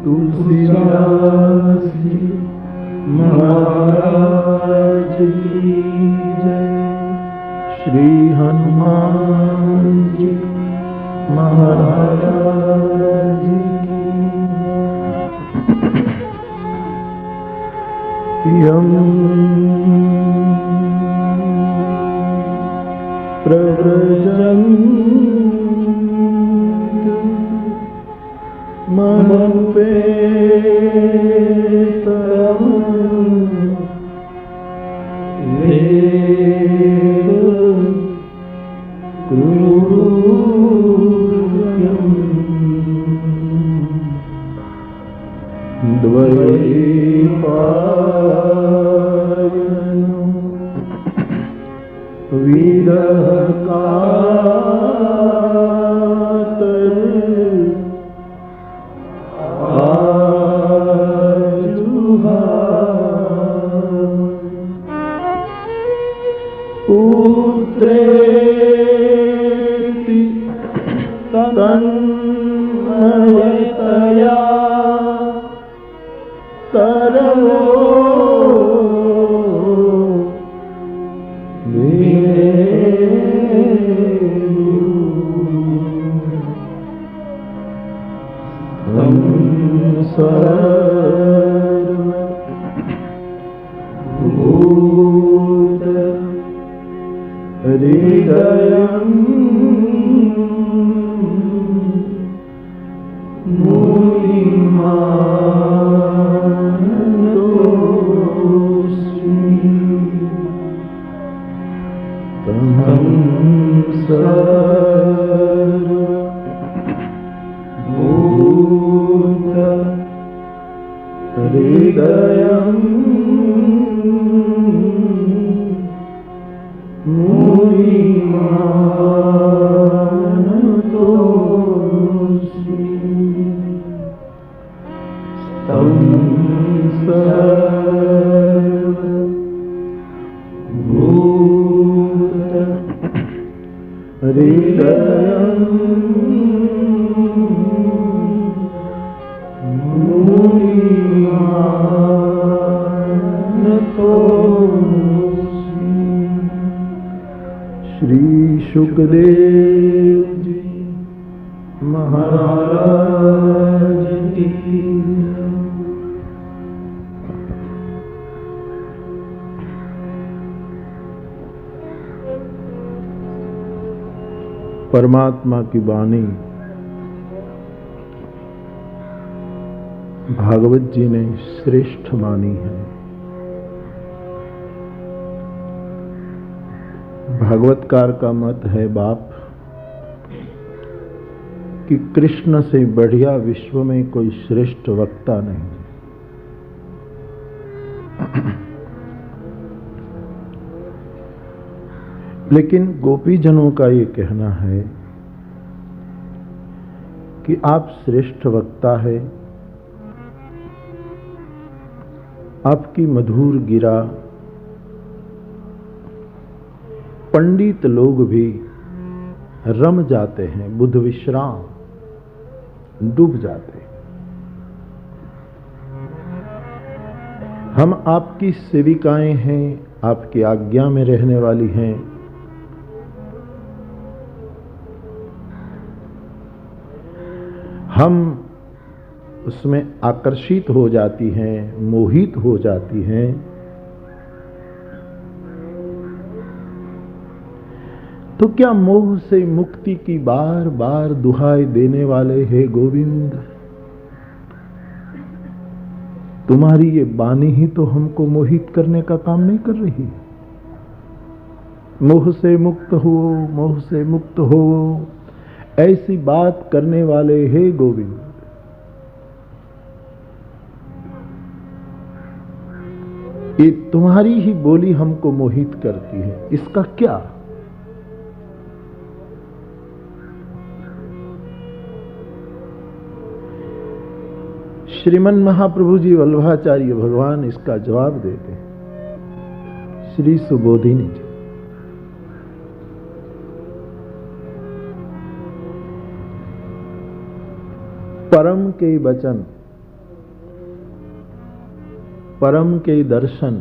तुलसीदास जी महाराज की जय। श्री हनुमान जी महाराज की जय। यम प्रव्रजन्त मनुपेतम वेद क्रूर्यम द्वैपायनो विरहकातर पुत्रेति तन्मयतया तरवो सर्वभूत हृदयं मुनिमानतोऽस्मि तमहं सर्वभूत हृदयं मुनिमानतोऽस्मि तं सर्वभूत हृदयं मुनिमानतोऽस्मि। श्री सुखदेव जी महाराज की परमात्मा की वाणी भागवत जी ने श्रेष्ठ मानी है। भागवतकार का मत है बाप कि कृष्ण से बढ़िया विश्व में कोई श्रेष्ठ वक्ता नहीं। लेकिन गोपीजनों का ये कहना है कि आप श्रेष्ठ वक्ता है, आपकी मधुर गिरा पंडित लोग भी रम जाते हैं, बुध विश्राम डूब जाते हैं। हम आपकी सेविकाएं हैं, आपकी आज्ञा में रहने वाली हैं। हम उसमें आकर्षित हो जाती हैं, मोहित हो जाती हैं। तो क्या मोह से मुक्ति की बार बार दुहाई देने वाले हे गोविंद, तुम्हारी ये बानी ही तो हमको मोहित करने का काम नहीं कर रही। मोह से मुक्त हो, मोह से मुक्त हो, ऐसी बात करने वाले हे गोविंद, ये तुम्हारी ही बोली हमको मोहित करती है, इसका क्या? श्रीमन महाप्रभु जी वल्लभाचार्य भगवान इसका जवाब देते हैं। श्री सुबोधिनी जी, परम के वचन परम के दर्शन,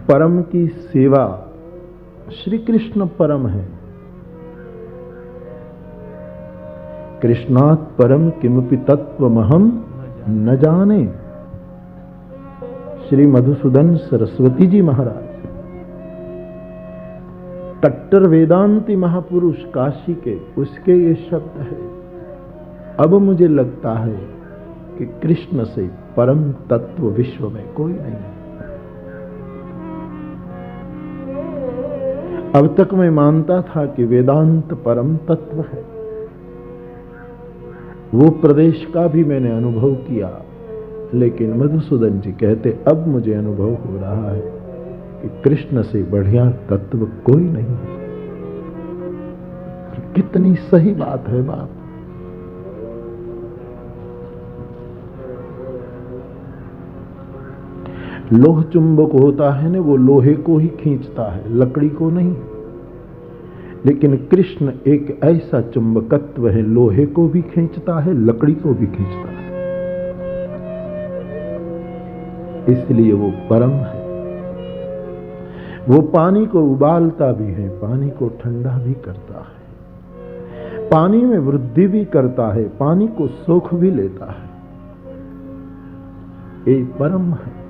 परम की सेवा, श्री कृष्ण परम है। कृष्णात् परम किमपि तत्वमहम न जाने। श्री मधुसूदन सरस्वती जी महाराज, कट्टर वेदांती महापुरुष काशी के, उसके ये शब्द है। अब मुझे लगता है कि कृष्ण से परम तत्व विश्व में कोई नहीं है। अब तक मैं मानता था कि वेदांत परम तत्व है। वो प्रदेश का भी मैंने अनुभव किया, लेकिन मधुसूदन जी कहते अब मुझे अनुभव हो रहा है कि कृष्ण से बढ़िया तत्व कोई नहीं है। कितनी सही बात है बाप। लोह चुंबक होता है ना, वो लोहे को ही खींचता है, लकड़ी को नहीं। लेकिन कृष्ण एक ऐसा चुंबकत्व है, लोहे को भी खींचता है, लकड़ी को भी खींचता है। इसलिए वो परम है। वो पानी को उबालता भी है, पानी को ठंडा भी करता है, पानी में वृद्धि भी करता है, पानी को सोख भी लेता है। ये परम है।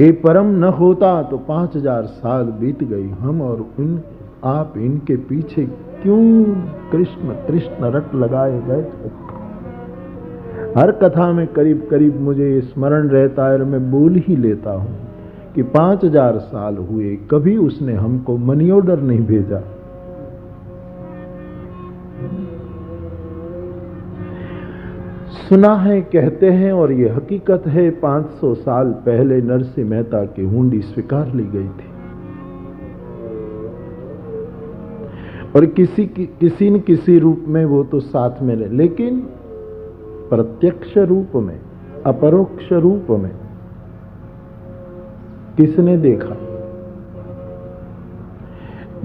ये परम न होता तो 5000 साल बीत गई, हम और आप इनके पीछे क्यों कृष्ण कृष्ण रट लगाए बैठे। हर कथा में करीब करीब मुझे ये स्मरण रहता है और मैं बोल ही लेता हूं कि 5000 साल हुए, कभी उसने हमको मनी ऑर्डर नहीं भेजा। सुना है, कहते हैं, और ये हकीकत है, 500 साल पहले नरसिंह मेहता की हुंडी स्वीकार ली गई थी और किसी न किसी रूप में वो तो साथ में रहे, लेकिन प्रत्यक्ष रूप में, अपरोक्ष रूप में किसने देखा?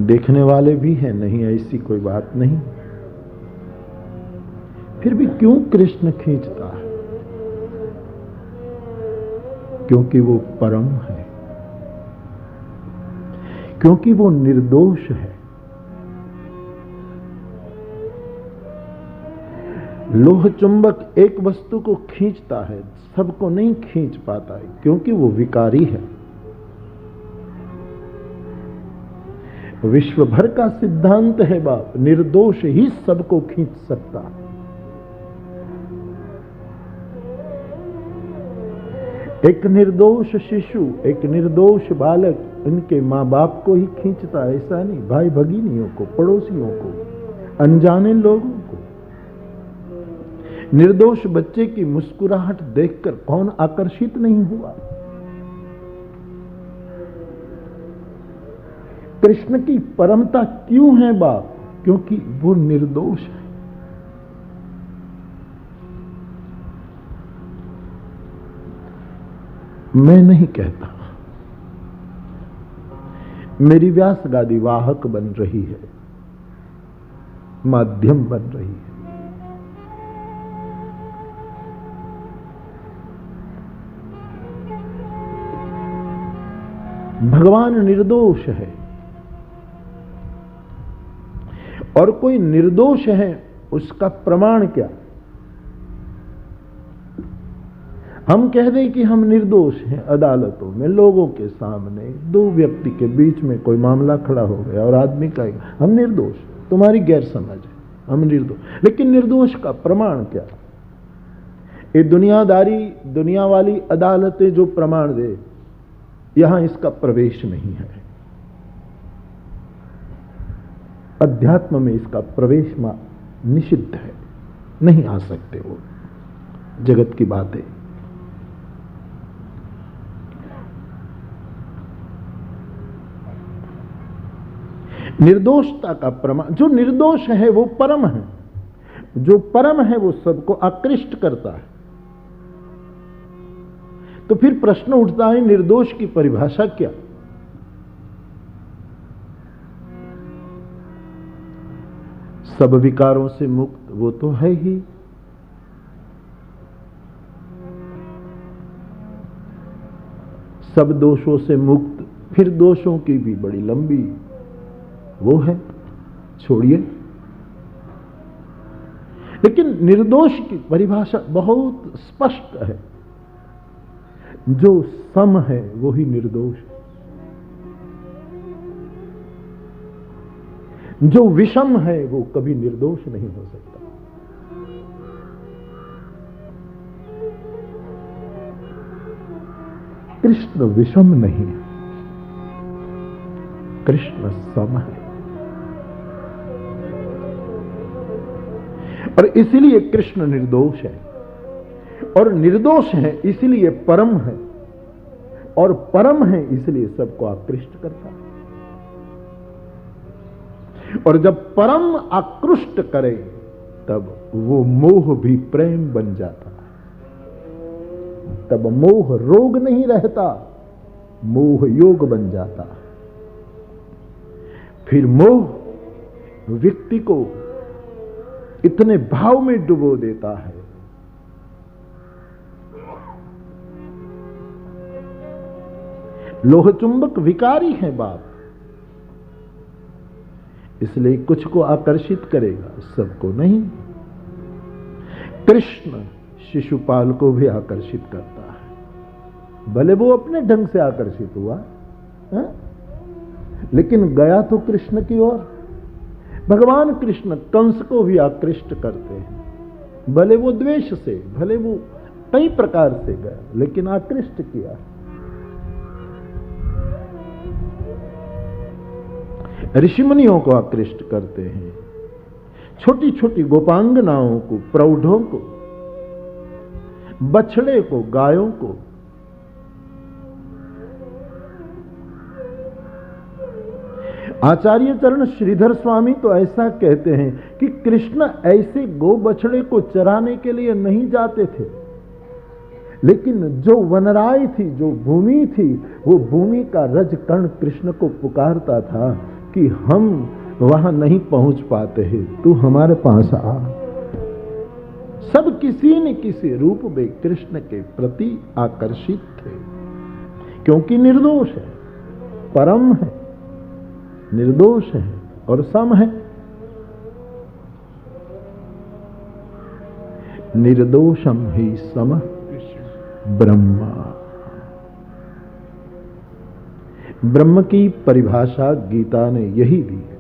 देखने वाले भी हैं, नहीं ऐसी कोई बात नहीं। फिर भी क्यों कृष्ण खींचता है? क्योंकि वो परम है, क्योंकि वो निर्दोष है। लोह चुंबक एक वस्तु को खींचता है, सबको नहीं खींच पाता है, क्योंकि वो विकारी है। विश्व भर का सिद्धांत है बाप, निर्दोष ही सबको खींच सकता है। एक निर्दोष शिशु, एक निर्दोष बालक इनके मां बाप को ही खींचता है, ऐसा नहीं, भाई भगिनियों को, पड़ोसियों को, अनजाने लोगों को। निर्दोष बच्चे की मुस्कुराहट देखकर कौन आकर्षित नहीं हुआ? कृष्ण की परमता क्यों है बाप? क्योंकि वो निर्दोष है। मैं नहीं कहता, मेरी व्यास गादी वाहक बन रही है, माध्यम बन रही है। भगवान निर्दोष है और कोई निर्दोष है, उसका प्रमाण क्या? हम कह दें कि हम निर्दोष हैं, अदालतों में, लोगों के सामने, दो व्यक्ति के बीच में कोई मामला खड़ा हो गया और आदमी कहेगा हम निर्दोष, तुम्हारी गैर समझ है, हम निर्दोष। लेकिन निर्दोष का प्रमाण क्या? ये दुनियादारी, दुनिया वाली अदालतें जो प्रमाण दे, यहां इसका प्रवेश नहीं है। अध्यात्म में इसका प्रवेश निषिद्ध है, नहीं आ सकते वो, जगत की बातें। निर्दोषता का प्रमाण, जो निर्दोष है वो परम है, जो परम है वो सबको आकृष्ट करता है। तो फिर प्रश्न उठता है, निर्दोष की परिभाषा क्या? सब विकारों से मुक्त वो तो है ही। सब दोषों से मुक्त, फिर दोषों की भी बड़ी लंबी वो है, छोड़िए। लेकिन निर्दोष की परिभाषा बहुत स्पष्ट है। जो सम है वो ही निर्दोष है। जो विषम है वो कभी निर्दोष नहीं हो सकता। कृष्ण विषम नहीं है, कृष्ण सम है। और इसलिए कृष्ण निर्दोष है, और निर्दोष है इसलिए परम है, और परम है इसलिए सबको आकृष्ट करता है। और जब परम आकृष्ट करे तब वो मोह भी प्रेम बन जाता है। तब मोह रोग नहीं रहता, मोह योग बन जाता है। फिर मोह व्यक्ति को इतने भाव में डुबो देता है, लोह चुंबक विकारी है बाप, इसलिए कुछ को आकर्षित करेगा, सबको नहीं। कृष्ण शिशुपाल को भी आकर्षित करता है, भले वो अपने ढंग से आकर्षित हुआ है? लेकिन गया तो कृष्ण की ओर। भगवान कृष्ण कंस को भी आकृष्ट करते हैं, भले वो द्वेष से, भले वो कई प्रकार से गया, लेकिन आकृष्ट किया। ऋषि मुनियों को आकृष्ट करते हैं, छोटी छोटी गोपांगनाओं को, प्रौढ़ों को, बछड़े को, गायों को। आचार्य चरण श्रीधर स्वामी तो ऐसा कहते हैं कि कृष्ण ऐसे गो बछड़े को चराने के लिए नहीं जाते थे, लेकिन जो वनराय थी, जो भूमि थी, वो भूमि का रजकण कृष्ण को पुकारता था कि हम वहां नहीं पहुंच पाते हैं, तू हमारे पास आ। सब किसी न किसी रूप में कृष्ण के प्रति आकर्षित थे, क्योंकि निर्दोष है, परम है, निर्दोष है और सम है। निर्दोषम ही सम ब्रह्मा। ब्रह्म की परिभाषा गीता ने यही दी है।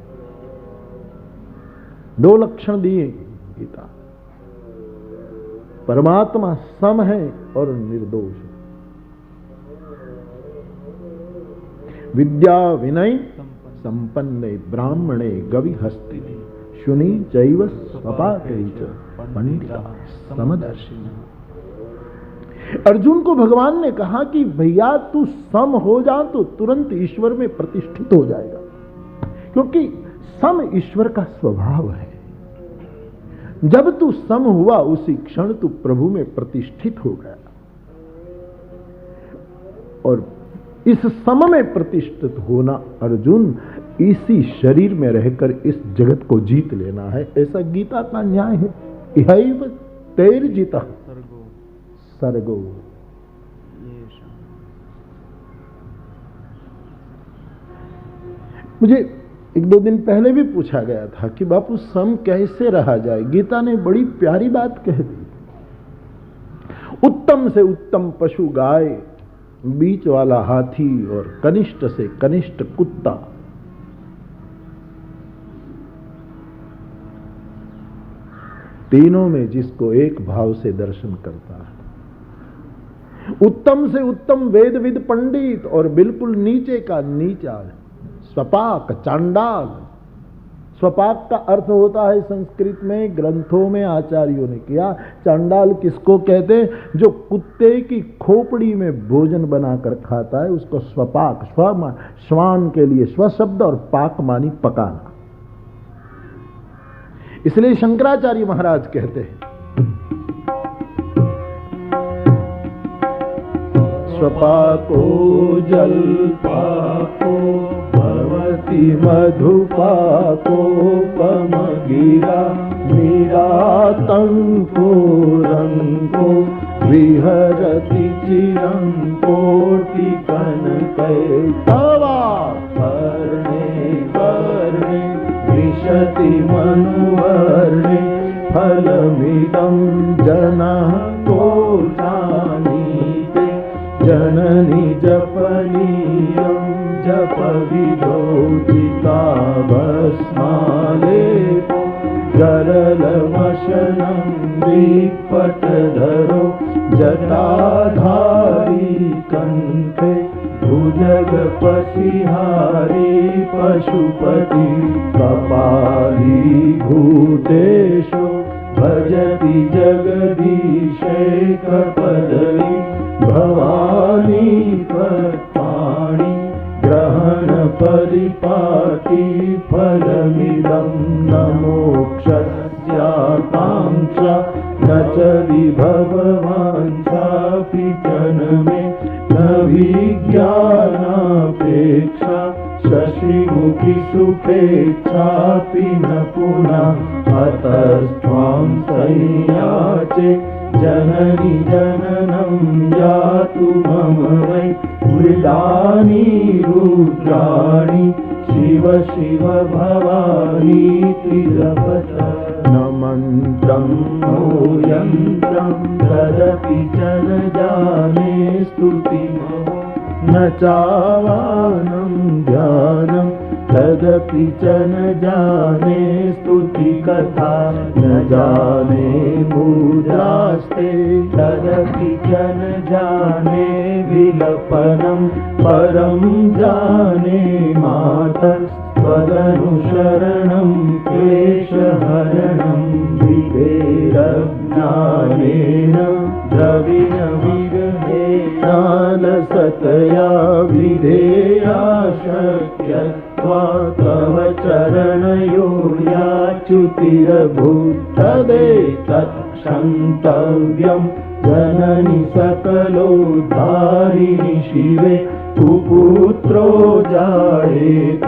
दो लक्षण दिए गीता। परमात्मा सम है और निर्दोष है। विद्या विनय संपन्ने ब्राह्मणे गवि हस्तिनि शुनि चैव स्वपाके च पंडिता समदर्शिनः। अर्जुन को भगवान ने कहा कि भैया तू सम हो जा तो तुरंत ईश्वर में प्रतिष्ठित हो जाएगा, क्योंकि सम ईश्वर का स्वभाव है। जब तू सम हुआ उसी क्षण तू प्रभु में प्रतिष्ठित हो गया। और इस सम में प्रतिष्ठित होना अर्जुन, इसी शरीर में रहकर इस जगत को जीत लेना है, ऐसा गीता का न्याय है। इहैव तैर्जितः सर्गो। मुझे एक दो दिन पहले भी पूछा गया था कि बापू सम कैसे रहा जाए। गीता ने बड़ी प्यारी बात कह दी। उत्तम से उत्तम पशु गाय, बीच वाला हाथी और कनिष्ठ से कनिष्ठ कुत्ता। तीनों में जिसको एक भाव से दर्शन करता है। उत्तम से उत्तम वेदविद पंडित और बिल्कुल नीचे का नीचा स्वपाक चांडाल। स्वपाक का अर्थ होता है संस्कृत में, ग्रंथों में आचार्यों ने किया, चांडाल किसको कहते हैं? जो कुत्ते की खोपड़ी में भोजन बनाकर खाता है उसको स्वपाक। श्वान के लिए स्व शब्द और पाक मानी पकाना। इसलिए शंकराचार्य महाराज कहते हैं स्वपाको जल पाको भवति विशति मधुपाकोपम गिरा निरातंकोरंको विहरति चिरं कोटिकनकैस्तवा कर्णे कर्णे विशति मनुवर्णे फलमिदं जनः को जानीते जननी जपनीयं जपविदोचिता भस्मालेपो गरलमशनं दीपटधरो जटाधारी कंठे भुजगपसिहारी पशुपति कपाली भूतेषु भजति जगदीशैकपदवी भवानी पद्माणि ग्रहण परिपाटी फलमिदं न मोक्षस्याकाङ्क्षा न च विभववाञ्छापि जन्मे न विज्ञानापेक्षा शशिमुखि सुखेच्छापि न पुनः अतस्त्वां संयाचे जननी जननं यातु मम वै मृडानि रुद्राणि शिव शिव भवानीति जपत न मन्त्रं नो यन्त्रं तदपि च न जाने स्तुतिमहो न चावानं ध्यानं तदपि च न जाने स्तुतिकथा न जाने मुद्रास्ते तदपि च न जाने विलपनं परं जाने मातस्त्वदनुशरणं क्लेशहरणं विधेरज्ञानेन द्रविणविगहेनालसतया विधेया शक्यत्वा तव चरणयो याच्युतिरभूत्तदेतत्क्षन्तव्यं जननि सकलोद्धारिणि शिवे कुपुत्रो जायेत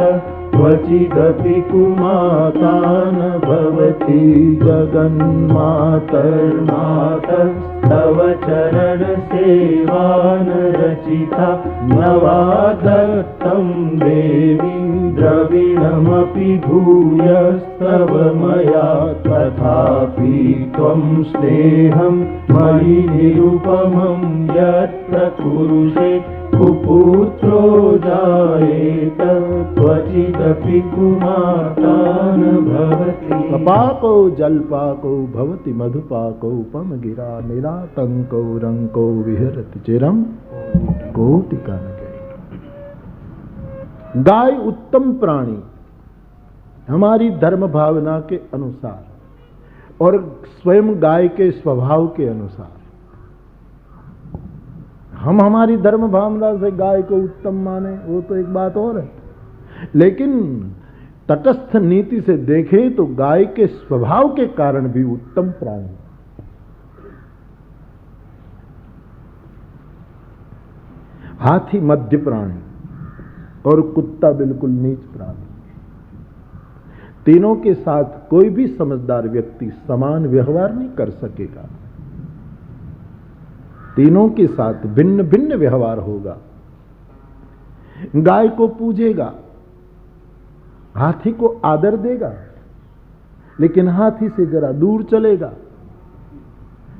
क्वचिदपि कुमाता न भवति जगन्मातर्मातस्तव चरणसेवान् रचिता न वा दत्तं देवी द्रविणमपि भूयस्तव मया तथापि त्वं स्नेहं मयि निरुपमं यत्र कुरुषे कुपुत्रो जायेत क्वचिदपि कुमाता न भवति कपाको जल्पाको भवति मधुपाको उपमगिरा निरातंको रंको विहरति चिरं कोटिकनकै। गाय उत्तम प्राणी हमारी धर्म भावना के अनुसार और स्वयं गाय के स्वभाव के अनुसार हम हमारी धर्म भावना से गाय को उत्तम माने वो तो एक बात और है, लेकिन तटस्थ नीति से देखें तो गाय के स्वभाव के कारण भी उत्तम प्राणी। हाथी मध्य प्राणी और कुत्ता बिल्कुल नीच प्राणी। तीनों के साथ कोई भी समझदार व्यक्ति समान व्यवहार नहीं कर सकेगा, तीनों के साथ भिन्न भिन्न व्यवहार होगा। गाय को पूजेगा, हाथी को आदर देगा, लेकिन हाथी से जरा दूर चलेगा।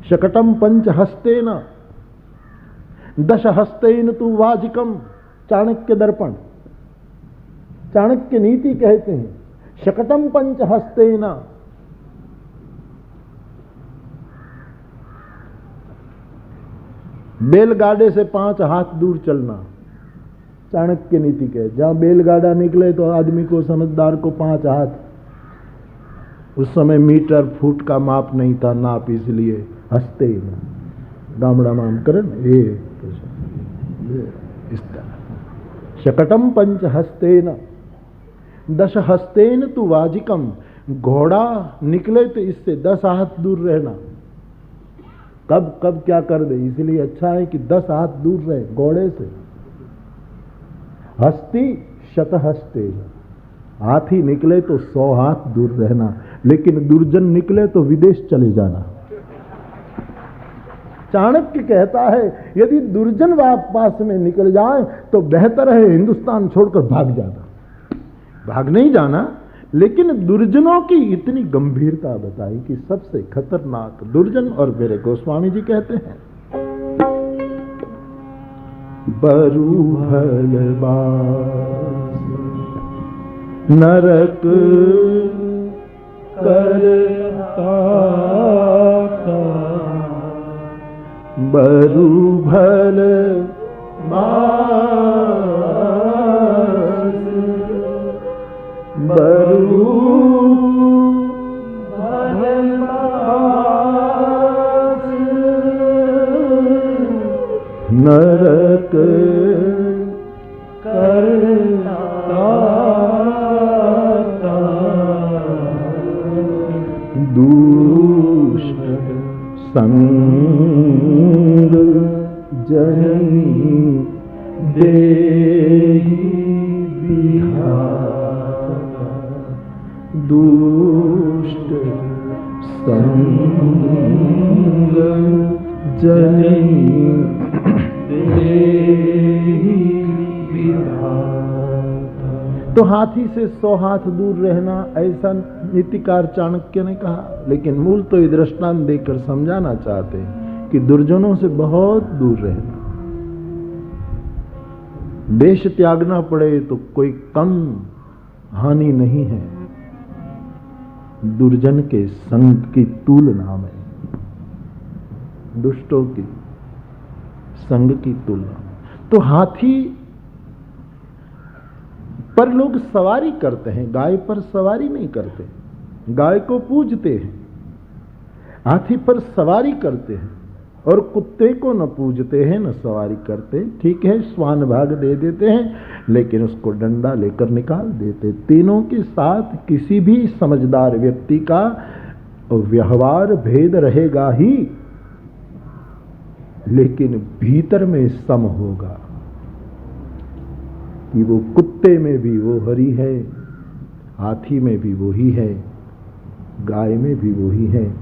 शकटम पंच हस्तेन दश हस्तेन तु वाजिकम, चाणक्य दर्पण, चाणक्य नीति कहते हैं शकटम पंच हस्तेन। बैलगाड़े से 5 हाथ दूर चलना, चाणक्य नीति के जहां बैलगाड़ा निकले तो आदमी को, समझदार को 5 हाथ। उस समय मीटर फुट का माप नहीं था, नाप इसलिए हंसते ही गामड़ा माम करें इस तरह। शकटम पंच हस्तेन दश हस्तेन तु वाजिकम, घोड़ा निकले तो इससे 10 हाथ दूर रहना। कब कब क्या कर दे, इसलिए अच्छा है कि 10 हाथ दूर रहे घोड़े से। हस्ती शतहस्ते, हाथी निकले तो 100 हाथ दूर रहना, लेकिन दुर्जन निकले तो विदेश चले जाना। चाणक्य कहता है यदि दुर्जन पास में निकल जाए तो बेहतर है हिंदुस्तान छोड़कर भाग जाना। भाग नहीं जाना, लेकिन दुर्जनों की इतनी गंभीरता बताई कि सबसे खतरनाक दुर्जन। और मेरे गोस्वामी जी कहते हैं बरु भलबास नरक करता बरु भल बास बरु भल बास नरक करता दुष्ट संग जनी देहि विधाता दुष्ट संग जनी देहि विधाता। तो हाथी से 100 हाथ दूर रहना ऐसा नीतिकार चाणक्य ने कहा, लेकिन मूल तो ये दृष्टांत देकर समझाना चाहते हैं कि दुर्जनों से बहुत दूर रहना। देश त्यागना पड़े तो कोई कम हानि नहीं है दुर्जन के संग की तुलना में, दुष्टों की संग की तुलना। तो हाथी पर लोग सवारी करते हैं, गाय पर सवारी नहीं करते। गाय को पूजते हैं, हाथी पर सवारी करते हैं, और कुत्ते को न पूजते हैं न सवारी करते। ठीक है, स्वान भाग दे देते हैं, लेकिन उसको डंडा लेकर निकाल देते। तीनों के साथ किसी भी समझदार व्यक्ति का व्यवहार भेद रहेगा ही, लेकिन भीतर में सम होगा कि वो कुत्ते में भी वो हरि है, हाथी में भी वही है, गाय में भी वही है,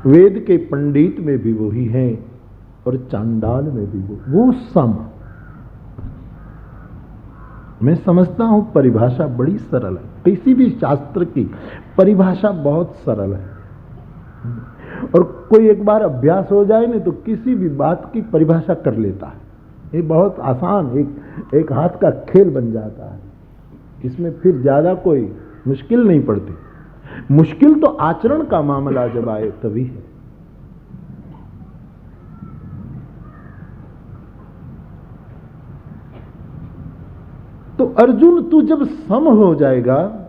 वेद के पंडित में भी वही है, और चांडाल में भी वो सम। मैं समझता हूं परिभाषा बड़ी सरल है, किसी भी शास्त्र की परिभाषा बहुत सरल है, और कोई एक बार अभ्यास हो जाए ना तो किसी भी बात की परिभाषा कर लेता है। ये बहुत आसान एक हाथ का खेल बन जाता है, इसमें फिर ज्यादा कोई मुश्किल नहीं पड़ती। मुश्किल तो आचरण का मामला जब आए तभी है। तो अर्जुन, तू जब सम हो जाएगा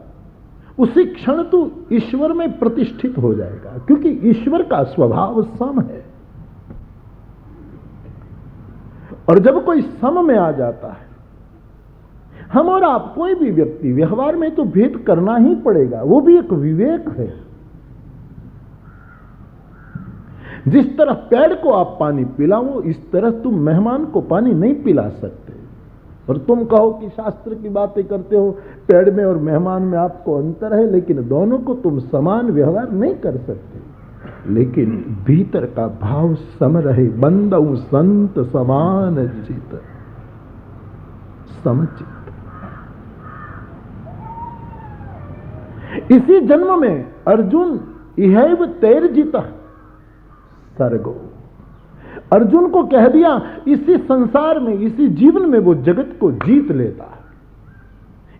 उसी क्षण तू ईश्वर में प्रतिष्ठित हो जाएगा, क्योंकि ईश्वर का स्वभाव सम है। और जब कोई सम में आ जाता है, हम और आप कोई भी व्यक्ति व्यवहार में तो भेद करना ही पड़ेगा, वो भी एक विवेक है। जिस तरह पेड़ को आप पानी पिलाओ, इस तरह तुम मेहमान को पानी नहीं पिला सकते। और तुम कहो कि शास्त्र की बातें करते हो, पेड़ में और मेहमान में आपको अंतर है, लेकिन दोनों को तुम समान व्यवहार नहीं कर सकते। लेकिन भीतर का भाव सम रहे, बंदउ संत समान चित समचित। इसी जन्म में अर्जुन इहैव तैर्जितः सर्गो, अर्जुन को कह दिया इसी संसार में, इसी जीवन में वो जगत को जीत लेता है।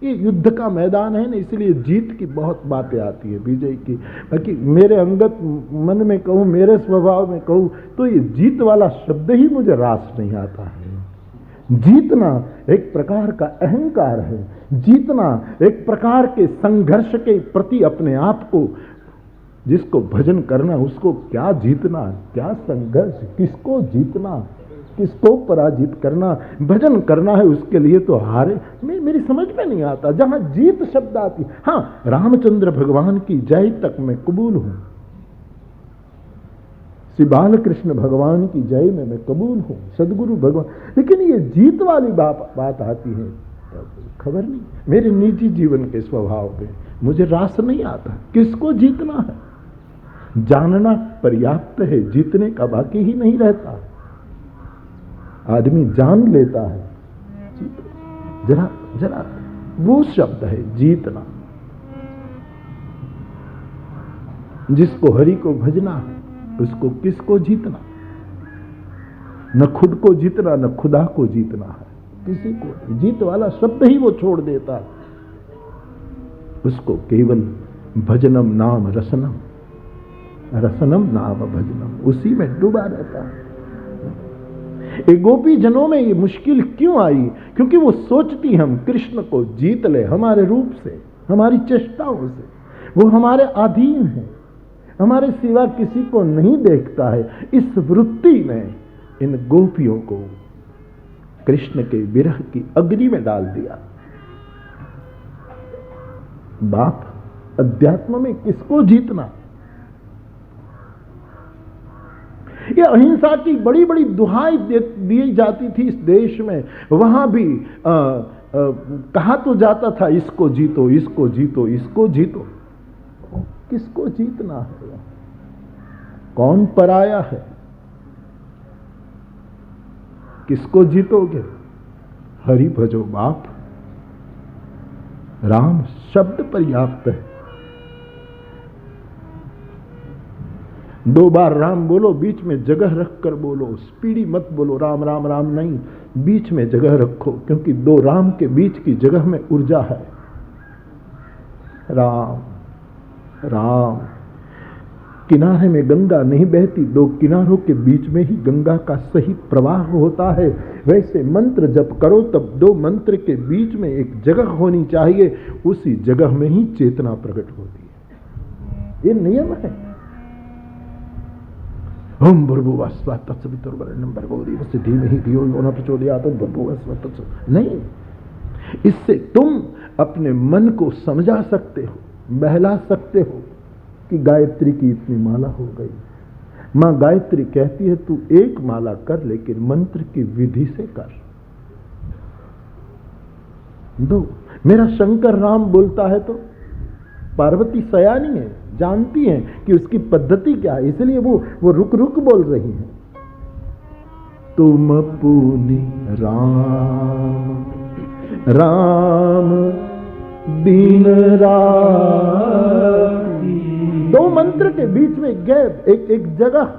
ये युद्ध का मैदान है ना, इसलिए जीत की बहुत बातें आती है, विजय की। बाकी मेरे अंगत मन में कहूं, मेरे स्वभाव में कहूं, तो ये जीत वाला शब्द ही मुझे रास नहीं आता है। जीतना एक प्रकार का अहंकार है, जीतना एक प्रकार के संघर्ष के प्रति अपने आप को, जिसको भजन करना उसको क्या जीतना, क्या संघर्ष, किसको जीतना, किसको पराजित करना, भजन करना है उसके लिए तो हारे। मेरी समझ में नहीं आता जहां जीत शब्द आती। हां, रामचंद्र भगवान की जय तक मैं कबूल हूं, श्री बालकृष्ण भगवान की जय में मैं कबूल हूं, सदगुरु भगवान, लेकिन ये जीत वाली बात आती है, खबर नहीं। मेरे निजी जीवन के स्वभाव में मुझे रास नहीं आता किसको जीतना है। जानना पर्याप्त है, जीतने का बाकी ही नहीं रहता। आदमी जान लेता है, जरा जरा वो शब्द है जीतना। जिसको हरि को भजना है उसको किसको जीतना? न खुद को जीतना न खुदा को जीतना है, किसी को। जीत वाला शब्द ही वो छोड़ देता है। उसको केवल भजनम नाम रसनम, रसनम नाम भजनम, उसी में डूबा रहता है। एक गोपी जनों में ये मुश्किल क्यों आई? क्योंकि वो सोचती हम कृष्ण को जीत ले हमारे रूप से, हमारी चेष्टाओं से। वो हमारे अधीन है, हमारे सिवा किसी को नहीं देखता है। इस वृत्ति में इन गोपियों को कृष्ण के विरह की अग्नि में डाल दिया। बाप, अध्यात्म में किसको जीतना? ये अहिंसा की बड़ी बड़ी दुहाई दी जाती थी इस देश में। वहां भी कहा तो जाता था इसको जीतो, इसको जीतो, इसको जीतो। किसको जीतना है? कौन पराया है? किसको जीतोगे? हरि भजो बाप, राम शब्द पर्याप्त है। 2 बार राम बोलो, बीच में जगह रखकर बोलो। स्पीडी मत बोलो राम राम राम नहीं, बीच में जगह रखो, क्योंकि 2 राम के बीच की जगह में ऊर्जा है। राम राम, किनारे में गंगा नहीं बहती, 2 किनारों के बीच में ही गंगा का सही प्रवाह होता है। वैसे मंत्र जप करो तब 2 मंत्र के बीच में एक जगह होनी चाहिए, उसी जगह में ही चेतना प्रकट होती है। ये नियम है। ओम भूर्भुवस्सुवः तत्सवितुर्वरेण्यं भर्गो देवस्य धीमहि धियो यो न प्रचोदयात्। भूर्भुवस्सुवः तत्सवितुर्वरेण्यं नहीं, इससे तुम अपने मन को समझा सकते हो, बहला सकते हो कि गायत्री की इतनी माला हो गई। मां गायत्री कहती है तू 1 माला कर, लेकिन मंत्र की विधि से कर। 2, मेरा शंकर राम बोलता है तो पार्वती सयानी है, जानती है कि उसकी पद्धति क्या है, इसलिए वो रुक रुक बोल रही है। तुम पुनि राम राम दिन राति, 2 मंत्र के बीच में गैप, एक जगह।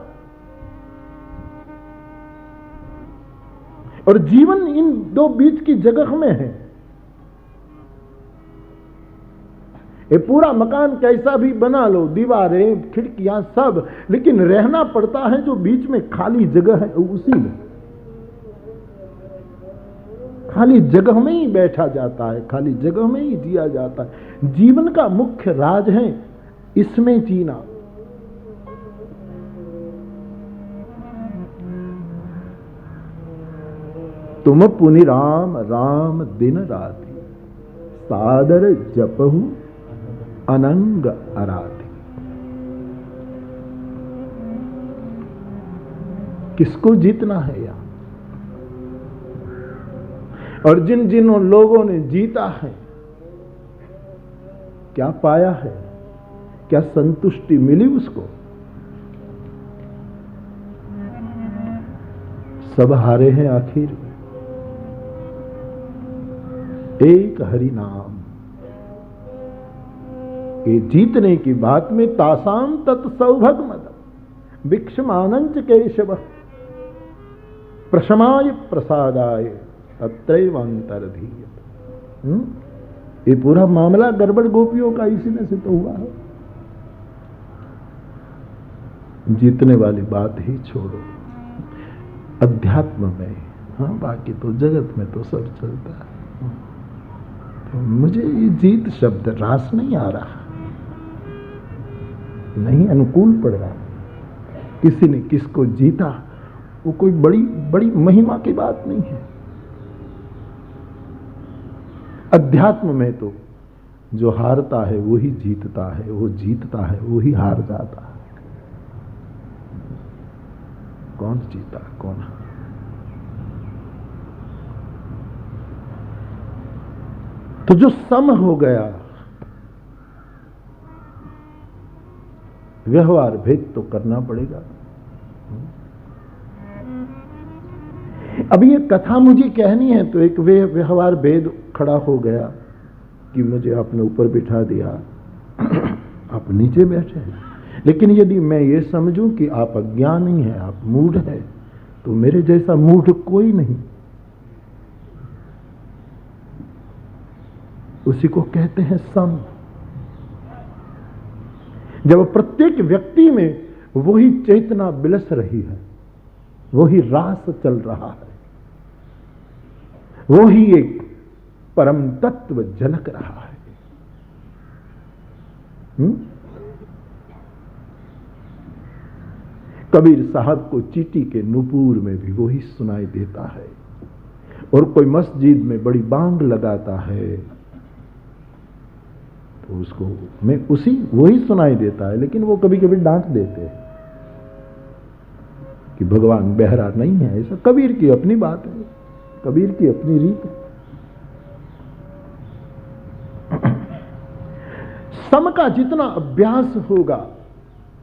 और जीवन इन 2 बीच की जगह में है। ये पूरा मकान कैसा भी बना लो, दीवारें खिड़कियां सब, लेकिन रहना पड़ता है जो बीच में खाली जगह है उसी में। खाली जगह में ही बैठा जाता है, खाली जगह में ही जिया जाता है। जीवन का मुख्य राज है इसमें जीना। तुम पुनि राम राम दिन राति, सादर जपहु अनंग आराधि। किसको जीतना है यहां? और जिन जिन लोगों ने जीता है क्या पाया है? क्या संतुष्टि मिली उसको? सब हारे हैं आखिर। एक हरि नाम के जीतने की बात में तासाम तत्सौभग मदम भिक्षमानंच केशव प्रशमाय प्रसादाय तत्रैवांतर्धीयते। ये पूरा मामला गड़बड़ गोपियों का इसी में से तो हुआ है। जीतने वाली बात ही छोड़ो, अध्यात्म में, हाँ बाकी तो जगत में तो सब चलता है। तो मुझे ये जीत शब्द रास नहीं आ रहा, नहीं अनुकूल पड़ रहा। किसी ने किसको जीता वो कोई बड़ी बड़ी महिमा की बात नहीं है। अध्यात्म में तो जो हारता है वो ही जीतता है, वो जीतता है वो ही हार जाता है। कौन जीता कौन हारा? तो जो सम हो गया, व्यवहार भेद तो करना पड़ेगा। अब ये कथा मुझे कहनी है तो एक व्यवहार भेद खड़ा हो गया कि मुझे आपने ऊपर बिठा दिया, आप नीचे बैठे हैं। लेकिन यदि मैं ये समझूं कि आप अज्ञानी हैं, आप मूढ़ हैं, तो मेरे जैसा मूढ़ कोई नहीं। उसी को कहते हैं सम। जब प्रत्येक व्यक्ति में वही चेतना बिलस रही है, वही रास चल रहा है, वही एक परम तत्व झलक रहा है। कबीर साहब को चीटी के नुपुर में भी वही सुनाई देता है, और कोई मस्जिद में बड़ी बांग लगाता है तो उसको में उसी वही सुनाई देता है। लेकिन वो कभी कभी डांट देते हैं कि भगवान बहरा नहीं है। ऐसा कबीर की अपनी बात है, कबीर की अपनी रीत है। सम का जितना अभ्यास होगा,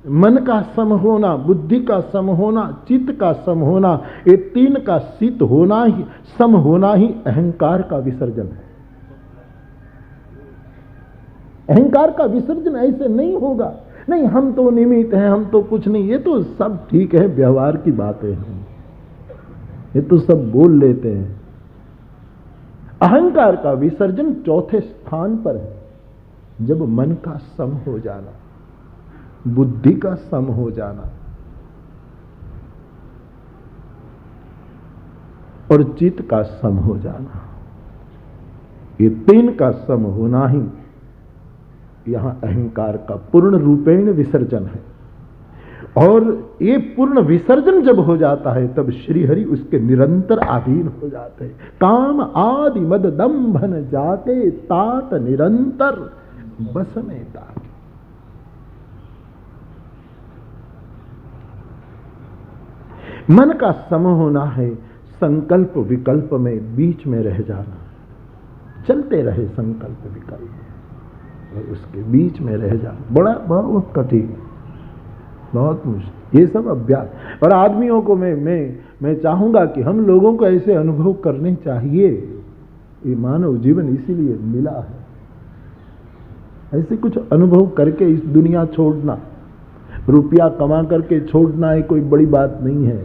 मन का सम होना, बुद्धि का सम होना, चित्त का सम होना, ये तीन का शीत होना ही, सम होना ही अहंकार का विसर्जन है। अहंकार का विसर्जन ऐसे नहीं होगा, नहीं हम तो निमित्त हैं, हम तो कुछ नहीं, ये तो सब ठीक है, व्यवहार की बातें हैं, ये तो सब बोल लेते हैं। अहंकार का विसर्जन चौथे स्थान पर है, जब मन का सम हो जाना, बुद्धि का सम हो जाना और चित्त का सम हो जाना, ये तीन का सम होना ही यहां अहंकार का पूर्ण रूपेण विसर्जन है। और ये पूर्ण विसर्जन जब हो जाता है तब श्रीहरि उसके निरंतर अधीन हो जाते हैं। काम आदि मद दंभन जाते तात निरंतर बस में ताके। मन का सम होना है, संकल्प विकल्प में बीच में रह जाना, चलते रहे संकल्प विकल्प और उसके बीच में रह जाना बड़ा बहुत कठिन, बहुत मुश्किल। ये सब अभ्यास, और आदमियों को मैं चाहूंगा कि हम लोगों को ऐसे अनुभव करने चाहिए। ये मानव जीवन इसीलिए मिला है, ऐसे कुछ अनुभव करके इस दुनिया छोड़ना, रुपया कमा करके छोड़ना ये कोई बड़ी बात नहीं है,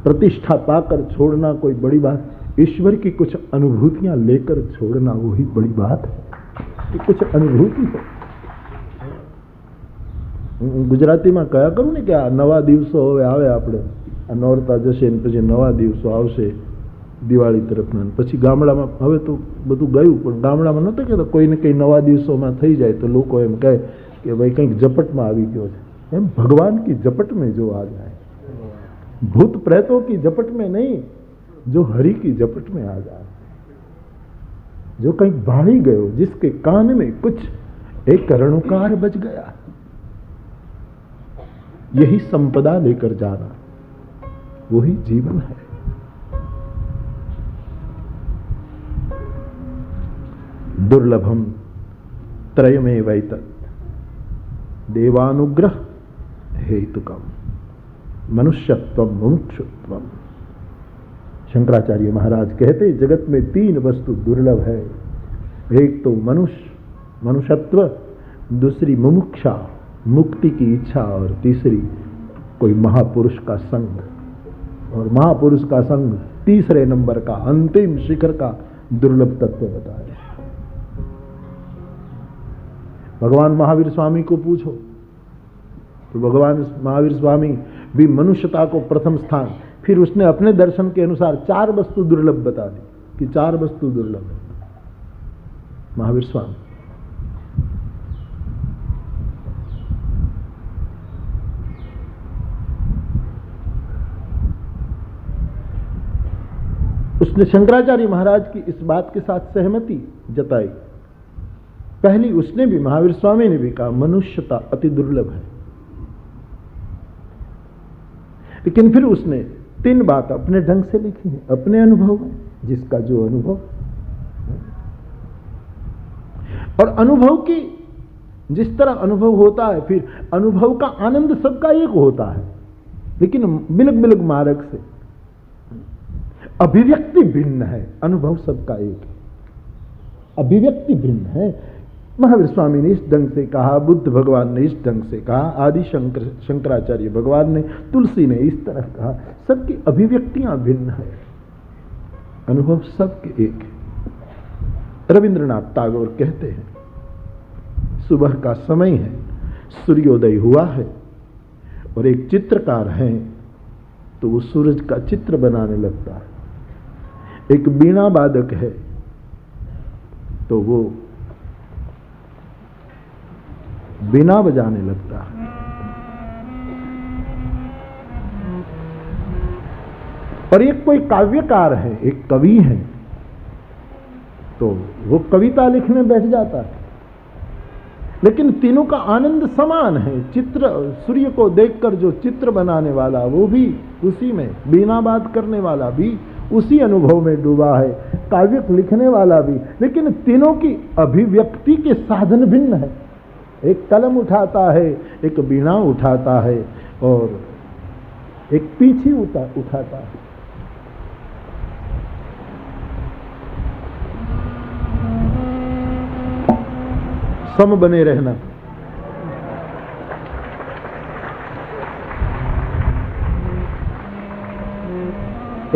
प्रतिष्ठा पाकर छोड़ना कोई बड़ी बात, ईश्वर की कुछ अनुभूतियां लेकर छोड़ना वही बड़ी बात है। कि कुछ अनुभूति हो। ગુજરાતીમાં કયા કરું ને કે આ નવા દિવસો હવે આવે, આપણે આ નોરતા જશે ને પછી નવા દિવસો આવશે દિવાળી તરફના, પછી ગામડામાં હવે તો બધું ગયું, પણ ગામડામાં નહોતું કહેતા કોઈને કંઈ નવા દિવસોમાં થઈ જાય તો લોકો એમ કહે કે ભાઈ કંઈક ઝપટમાં આવી ગયો છે। એમ ભગવાન की झपट में जो आ जाए, भूत प्रेतों की झपट में नहीं, जो हरि की झपट में आ जाए, जो कहीं भाड़ी गयो, जिसके कान में कुछ एक रणुकार बज गया, यही संपदा लेकर जाना, वही जीवन है। दुर्लभम त्रयमेवैतत् देवानुग्रह हेतुकम मनुष्यत्वम मुमुक्षुत्वम। शंकराचार्य महाराज कहते जगत में तीन वस्तु दुर्लभ है, एक तो मनुष्यत्व, दूसरी मुमुक्षा मुक्ति की इच्छा, और तीसरी कोई महापुरुष का संग। और महापुरुष का संग तीसरे नंबर का अंतिम शिखर का दुर्लभ तत्व बताया। भगवान महावीर स्वामी को पूछो तो भगवान महावीर स्वामी भी मनुष्यता को प्रथम स्थान, फिर उसने अपने दर्शन के अनुसार 4 वस्तु दुर्लभ बता दी कि 4 वस्तु दुर्लभ है। महावीर स्वामी उसने शंकराचार्य महाराज की इस बात के साथ सहमति जताई। पहली उसने भी, महावीर स्वामी ने भी कहा मनुष्यता अति दुर्लभ है, लेकिन फिर उसने 3 बात अपने ढंग से लिखी है, अपने अनुभव में, जिसका जो अनुभव। और अनुभव की जिस तरह अनुभव होता है, फिर अनुभव का आनंद सबका एक होता है, लेकिन बिलक बिलक मार्ग से अभिव्यक्ति भिन्न है, अनुभव सबका एक है, अभिव्यक्ति भिन्न है। महावीर स्वामी ने इस ढंग से कहा, बुद्ध भगवान ने इस ढंग से कहा, आदि शंकराचार्य भगवान ने, तुलसी ने इस तरह कहा, सबकी अभिव्यक्तियां भिन्न है, अनुभव सबके एक है। रविंद्रनाथ टैगोर कहते हैं, सुबह का समय है, सूर्योदय हुआ है और एक चित्रकार है तो वो सूरज का चित्र बनाने लगता है, एक बीणा वादक है तो वो बीणा बजाने लगता है, और एक कोई काव्यकार है, एक कवि है तो वो कविता लिखने बैठ जाता है। लेकिन तीनों का आनंद समान है। चित्र, सूर्य को देखकर जो चित्र बनाने वाला वो भी उसी में, बीनाबाद करने वाला भी उसी अनुभव में डूबा है, काव्य लिखने वाला भी, लेकिन तीनों की अभिव्यक्ति के साधन भिन्न है। एक कलम उठाता है, एक बीणा उठाता है और एक पीछी उठाता है। सम बने रहना।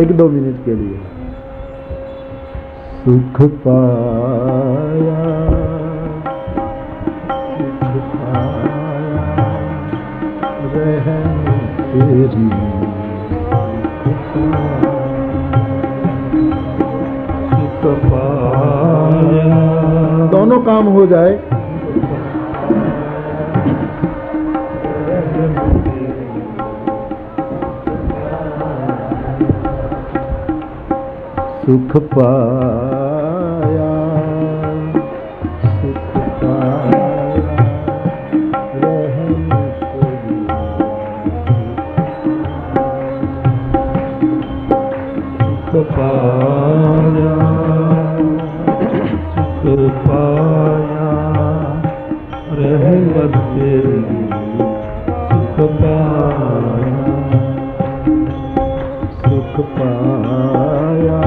एक दो मिनट के लिए। सुख पाया, सुख पाया, रहम तेरी, सुख पाया, दोनों काम हो जाए। सुख पाया, सुख पाया, रहम तेरी, सुख पाया, सुख पाया, रहमत तेरी, सुख पाया, सुख पाया,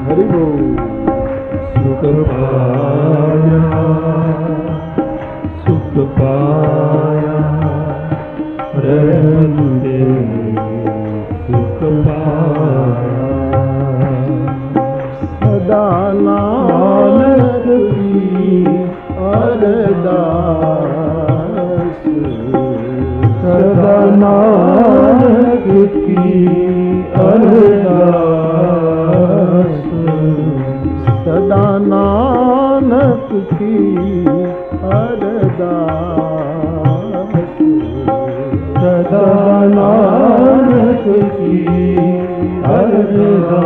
हरि बोल। सुख पाया, सुख पाया, रहम तेरी, सुख पाया, सदा नानक की अरदास, सदा नानक की अरदास, सदा नानक की अरदास, सदा नानक की अरदास।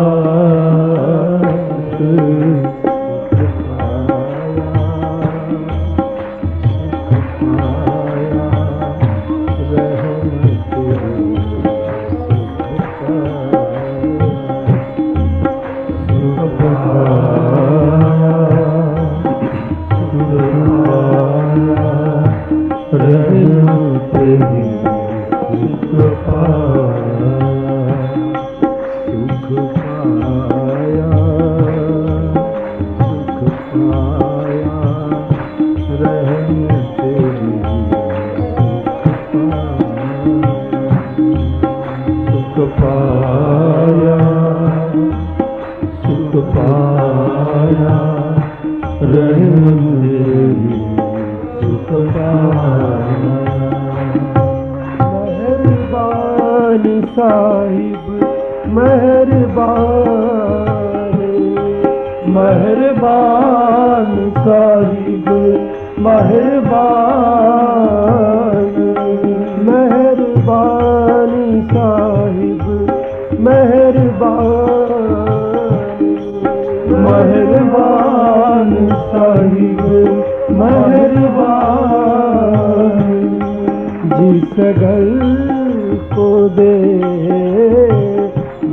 दे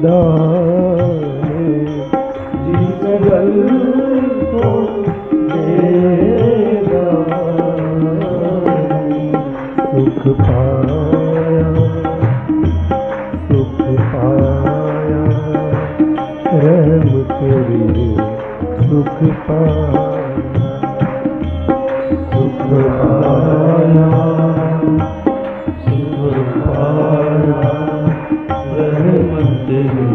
दाने, जी सगल को दे दाने। सुख पाया, सुख पाया, रहम तेरी सुख पाया, सुख पाया, सुख पाया, रहम तेरी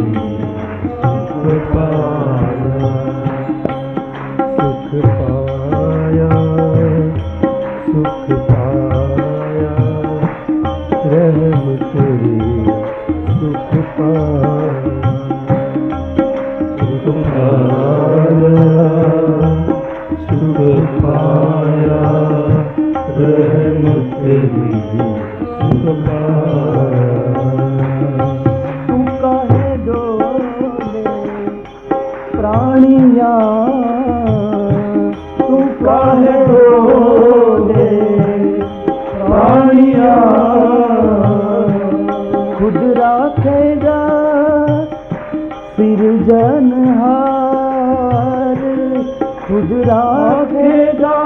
सुख पाया, सुख पाया, सुख पाया, रहम तेरी सुख पाया, सुख पाया, सुख पाया, रहम तेरी सुख पाया। तू काहे डोले प्राणिया, तू काहे डोले प्राणिया, खुद राखेगा सिरजनहार, खुद राखेगा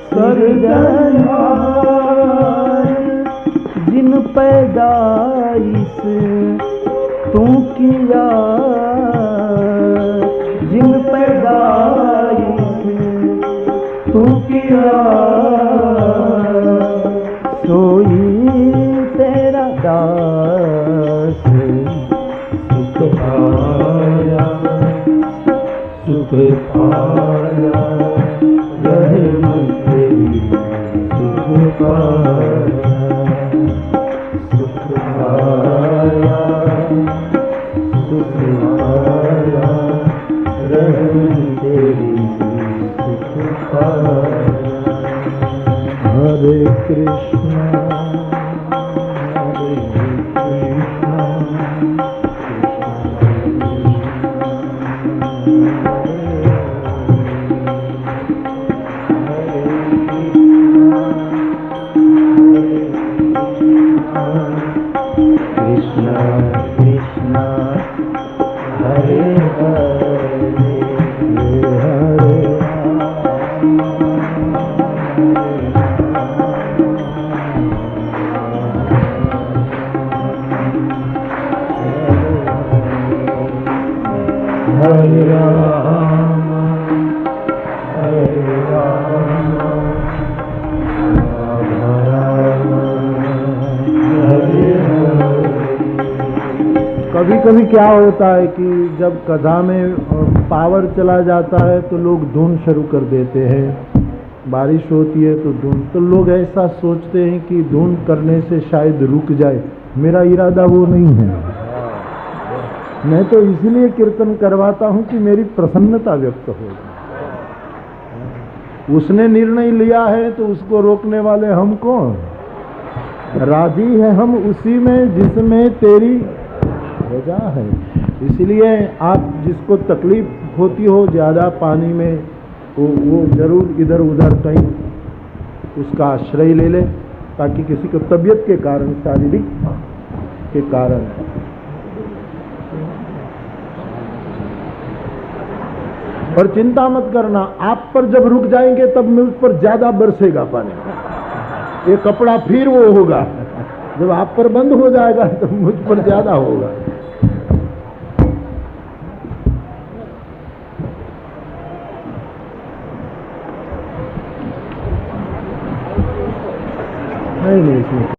सिरजनहार। जिन पैदाइश तू किया, जिन पैदाइश तू किया, सोई तेरा दास सुख पाया, सुख पाया, रहम तेरी सुख पाया, सुख पाया, सुख पाया, रहम तेरी सुख पाया। हरे कृष्णा, हरे कृष्णा, कृष्णा कृष्णा हरे हरे, हरे हरे राम, हरे राम, कभी कभी क्या होता है कि जब कथा में पावर चला जाता है तो लोग धुन शुरू कर देते हैं, बारिश होती है तो धुन, तो लोग ऐसा सोचते हैं कि धुन करने से शायद रुक जाए। मेरा इरादा वो नहीं है। मैं तो इसलिए कीर्तन करवाता हूं कि मेरी प्रसन्नता व्यक्त हो। उसने निर्णय लिया है तो उसको रोकने वाले हम कौन? राजी है हम उसी में जिसमें तेरी रजा है। इसलिए आप जिसको तकलीफ होती हो ज़्यादा पानी में, वो जरूर इधर उधर कहीं उसका आश्रय ले ले, ताकि किसी को तबीयत के कारण, शारीरिक के कारण। और चिंता मत करना, आप पर जब रुक जाएंगे तब मुझ पर ज्यादा बरसेगा पानी, ये कपड़ा फिर वो होगा। जब आप पर बंद हो जाएगा तो मुझ पर ज्यादा होगा। नहीं इसमें